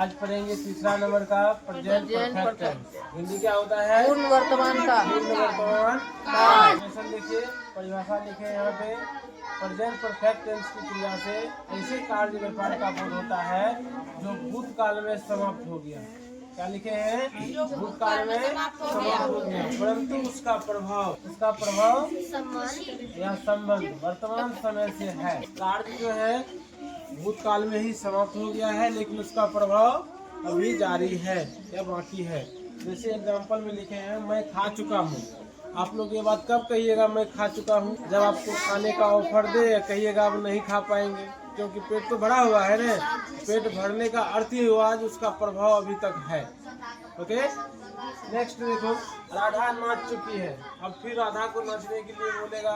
आज पढ़ेंगे तीसरा नंबर का प्रेजेंट परफेक्ट टेंस। हिंदी क्या होता है? पूर्ण वर्तमान काल। पूर्ण वर्तमान काल। देखिए परिभाषा लिखे यहाँ पे, प्रेजेंट परफेक्ट टेंस की क्रिया से ऐसे कार्य व्यापार का बोध होता है जो भूतकाल में समाप्त हो गया। क्या लिखे हैं? भूतकाल में समाप्त हो गया, परंतु उसका प्रभाव या संबंध वर्तमान समय से है। कार्य जो है भूतकाल में ही समाप्त हो गया है, लेकिन उसका प्रभाव अभी जारी है या बाकी है। जैसे एग्जाम्पल में लिखे हैं, मैं खा चुका हूँ। आप लोग ये बात कब कहिएगा मैं खा चुका हूँ? जब आपको खाने का ऑफर दे, कहिएगा आप नहीं खा पाएंगे, क्योंकि पेट तो भरा हुआ है ना। पेट भरने का अर्थ ही हुआ उसका प्रभाव अभी तक है। ओके, नेक्स्ट देखो, राधा नाच चुकी है। अब फिर राधा को नाचने के लिए बोलेगा,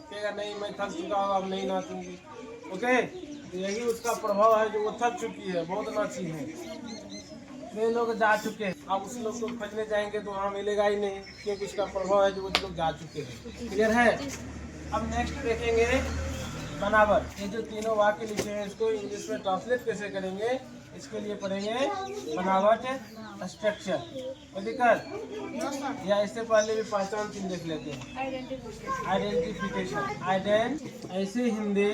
कहेगा नहीं मैं थक चुका हूँ, अब नहीं नाचूंगी। ओके, तो यही उसका प्रभाव है जो वो थक चुकी है, बहुत नाची है। वे लोग जा चुके हैं, अब उस लोग को खोजने जाएंगे तो वहाँ मिलेगा ही नहीं, क्योंकि उसका प्रभाव है जो वो लोग जा चुके हैं। क्लियर है? अब नेक्स्ट देखेंगे बनावट। ये जो तीनों वाक्य लिखे हैं इसको इंग्लिश में ट्रांसलेट कैसे करेंगे, इसके लिए पढ़ेंगे बनावट स्ट्रक्चर। दिक्कत या इससे पहले भी पहचान चिन्ह देख लेते हैं। आइडेंटिफिकेशन। ऐसे हिंदी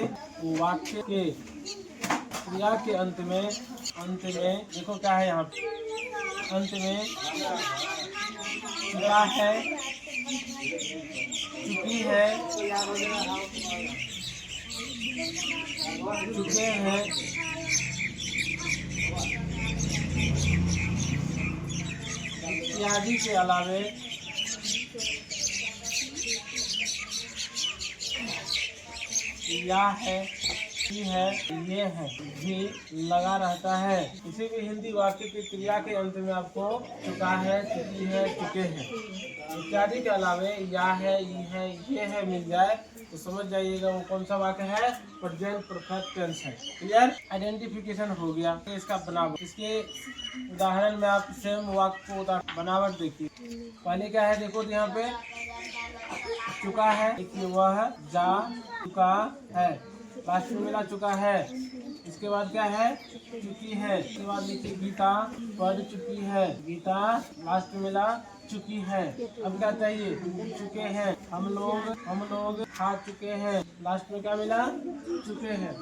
वाक्य के क्रिया के अंत में देखो क्या है यहाँ पे, अंत में चुका है, चुकी है, चुके हैं, इत्यादि के अलावे या है, है, ये है भी लगा रहता है। किसी भी हिंदी वाक्य की क्रिया के अंत में आपको चुका है, चुकी है, चुके हैं इत्यादि के अलावे या है, ये है मिल जाए तो समझ जाइएगा वो कौन सा वाक्य है, प्रेजेंट परफेक्ट टेंस है। क्लियर? आइडेंटिफिकेशन हो गया। इसका बनावट, इसके उदाहरण में आप सेम वाक्य को बनावट देखिए। पहले क्या है देखो, यहाँ पे चुका है, वह जा चुका है, लास्ट में मिला चुका है। इसके बाद क्या है, चुकी है। इसके बाद लिखिए गीता पढ़ चुकी है, गीता लास्ट में मिला चुकी है। अब क्या चाहिए, चुके हैं। हम लोग खा चुके हैं, लास्ट में क्या मिला, चुके हैं।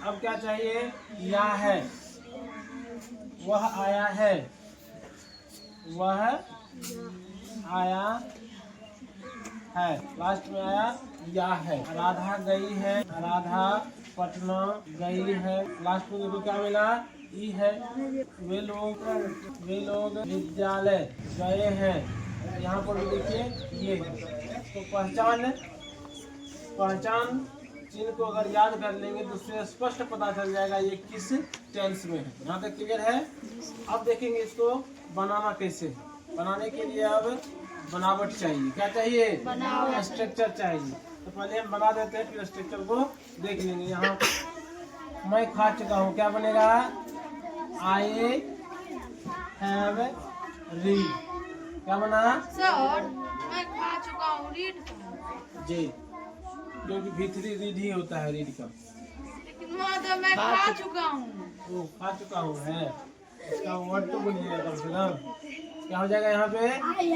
अब क्या चाहिए, या है, वह आया है, वह आया है, लास्ट में आया या है। राधा गई है, राधा पटना गई है, लास्ट में देखो क्या मिला, ई है। वे लोग विद्यालय गए हैं, यहाँ पर भी देखिए ये। तो पहचान चिन्ह को अगर याद कर लेंगे तो उससे स्पष्ट पता चल जाएगा ये किस टेंस में है। यहाँ तक क्लियर है? अब देखेंगे इसको बनाना कैसे। बनाने के लिए अब बनावट चाहिए। क्या चाहिए? स्ट्रक्चर चाहिए। तो पहले हम बना देते हैं, फिर स्ट्रक्चर को देख लेंगे। यहाँ मैं खा चुका हूँ, क्या बनेगा, आई हैव रीड। क्या बना सर? मैं खा चुका हूँ, रीड जी, जो कि भीतरी रीड ही होता है, रीड का। लेकिन मैं खा चुका हूँ। वो खा चुका हूँ है, इसका वर्ड तो बोलिएगा कम से कम। क्या हो जाएगा यहाँ पे,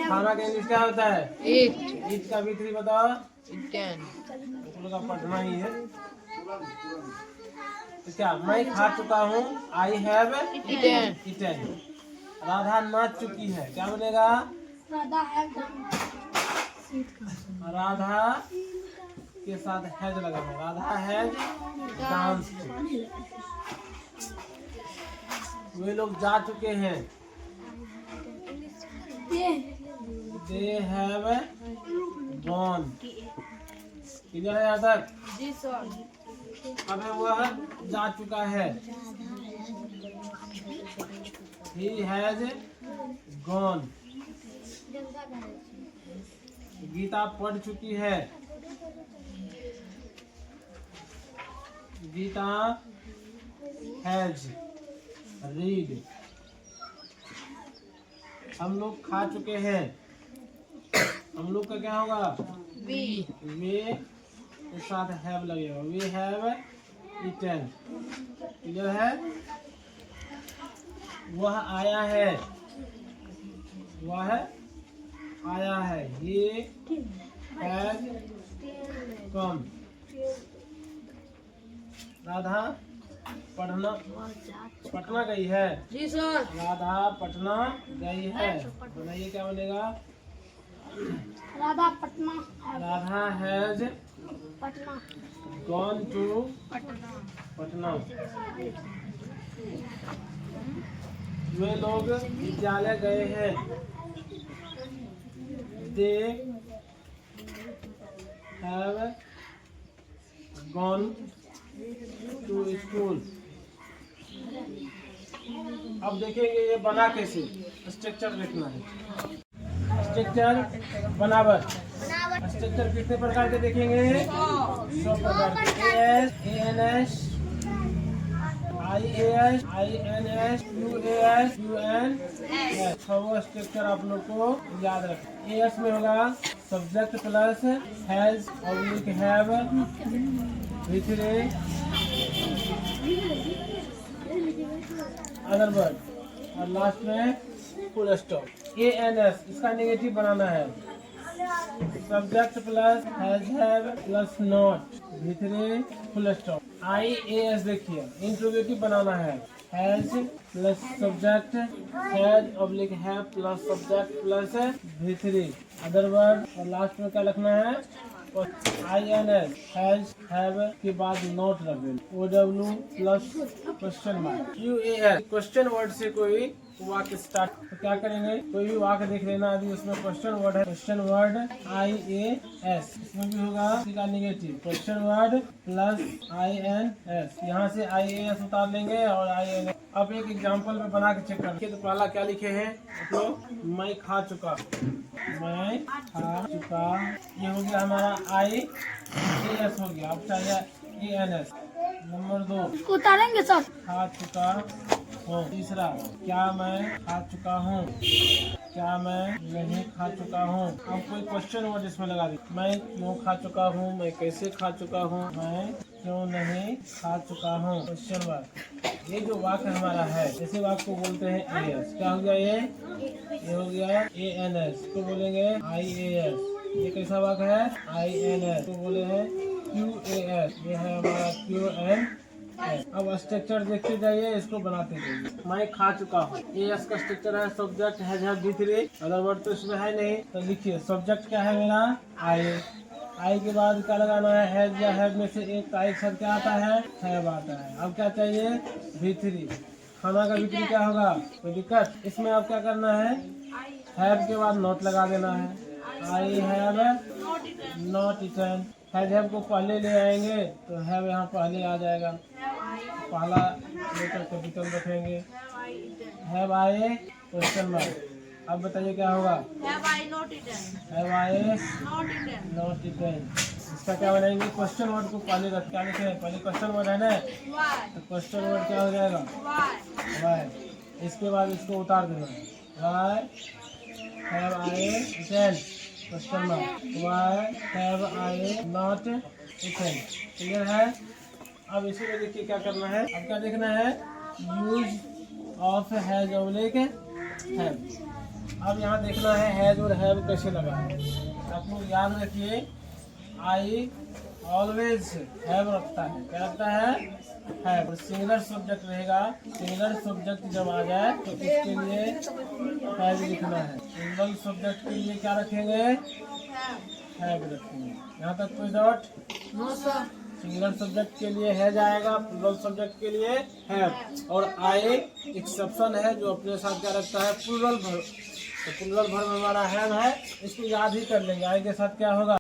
खाना का इंग्लिश क्या होता है, ईट का भीतरी बताओ, का पढ़ना ही है। तो क्या, मैं खा चुका हूँ, आई हैव ईटन। राधा नाच चुकी है, क्या बनेगा, राधा के साथ हैज लगा है, राधा हैज डांस्ड। वे लोग जा चुके हैं, they have gone। किधर है यहाँ तक? जी सर। अब वह जा चुका है, he has gone। गीता पढ़ चुकी है, गीता हैज रीड। हम लोग खा चुके हैं, हम लोग का क्या होगा, वे के साथ हैव लगेगा, वी हैव ईटन। क्लियर है? वह आया है, वह आया है, he has come। Radha Patna गई है, जी सर। राधा पटना गई है, बनाइए क्या बनेगा, Radha Patna Radha has Patna gone to Patna. वे लोग विद्यालय गए हैं, they have gone to school. अब देखेंगे ये बना कैसे, स्ट्रक्चर देखना है। स्ट्रक्चर बनावट, स्ट्रक्चर कितने प्रकार के देखेंगे, 100 प्रकार के। AS, ANS, IAS, INS, UAS, UNS। वो स्ट्रक्चर आप लोग को याद रखें। AS में होगा subject plus has oblique have with other word, और लास्ट में फुल स्टॉप। ANS इसका नेगेटिव बनाना है, subject plus has have plus not with full stop. IAS देखिए इंट्रोगेटिव बनाना है, has plus subject has oblique have plus subject plus V3 other word, और last में क्या रखना है, INS हैज हैव के बाद नॉट रख देना, OW plus question mark. UAS question word से कोई वाक्य स्टार्ट, तो क्या करेंगे, कोई भी वाक्य देख लेना, अभी उसमें क्वेश्चन वर्ड है, क्वेश्चन वर्ड IAS, इसमें भी होगा इसका negative, question word plus INS, यहाँ से IAS उतार लेंगे और INS। अब एक एग्जांपल में बना के चेक करेंगे। तो पहला क्या लिखे हैं तो मैं खा चुका, मैं खा चुका, ये हो गया हमारा IAS हो गया। अब चाहिए ANS। नंबर 2 उतारेंगे सर, खा चुका हूँ। तीसरा क्या मैं खा चुका हूँ, क्या मैं नहीं खा चुका हूँ। अब कोई क्वेश्चन वर्ड इसमें लगा दी, मैं क्यों खा चुका हूँ, मैं कैसे खा चुका हूँ, मैं क्यों नहीं खा चुका हूँ, क्वेश्चन वर्ड। ये जो वाक्य हमारा है, ऐसे वाक्य को बोलते हैं AS। क्या हो गया ये हो गया ANS, तो बोलेंगे IAS। ये कैसा वाक्य है, INS, तो बोले हैं QAS, ये है हमारा QNS। अब स्ट्रक्चर देखते जाइए, इसको बनाते जाइए। मैं खा चुका हूँ, AS का स्ट्रक्चर है subject has have V3 other word, तो इसमें है नहीं, तो लिखिए सब्जेक्ट क्या है मेरा I के बाद क्या लगाना है, हैज या हैव में से एक का एक शब्द क्या आता है, हैव आता है। अब क्या चाहिए, V3। खाना का V3 क्या होगा, कोई दिक्कत, इसमें अब क्या करना है, हैव के बाद नॉट लगा देना है, I have not eaten. Has have को पहले ले आएंगे तो हैव यहाँ पहले आ जाएगा, पहला लेकर कैपिटल रखेंगे, हैव आए क्वेश्चन मार्क। अब बताइए क्या होगा, Have I not eaten? Have आए Not eaten. Not eaten. इसका क्या बनाएंगे, क्वेश्चन वर्ड को पहले रख, क्या लिखे हैं, पहले क्वेश्चन वर्ड है ना, Why? तो क्वेश्चन वर्ड क्या हो जाएगा, Why? वाई। इसके बाद इसको उतार देना है, वाई हैव आए eaten question mark, why have I not eaten. Clear है। अब इसी में देखिए क्या करना है, अब क्या देखना है, use of has oblique have. अब यहाँ देखना है हैज और हैव कैसे लगा है। आप लोग याद रखिए, आई ऑलवेज हैव रखता है, क्या रखता है, हैव। और सिंगुलर सब्जेक्ट रहेगा, सिंगुलर सब्जेक्ट जब आ जाए तो इसके लिए हैव लिखना है। सिंगल सब्जेक्ट के लिए क्या रखेंगे, हैव रखेंगे। यहाँ तक कोई doubt, No sir. Singular subject के लिए है जाएगा, प्लूरल सब्जेक्ट के लिए हैव। और आई एक्सेप्शन है जो अपने साथ क्या रखता है, प्लूरल वर्ब। तो प्लूरल वर्ब हमारा हैव है, इसको याद ही कर लेंगे। आई के साथ क्या होगा,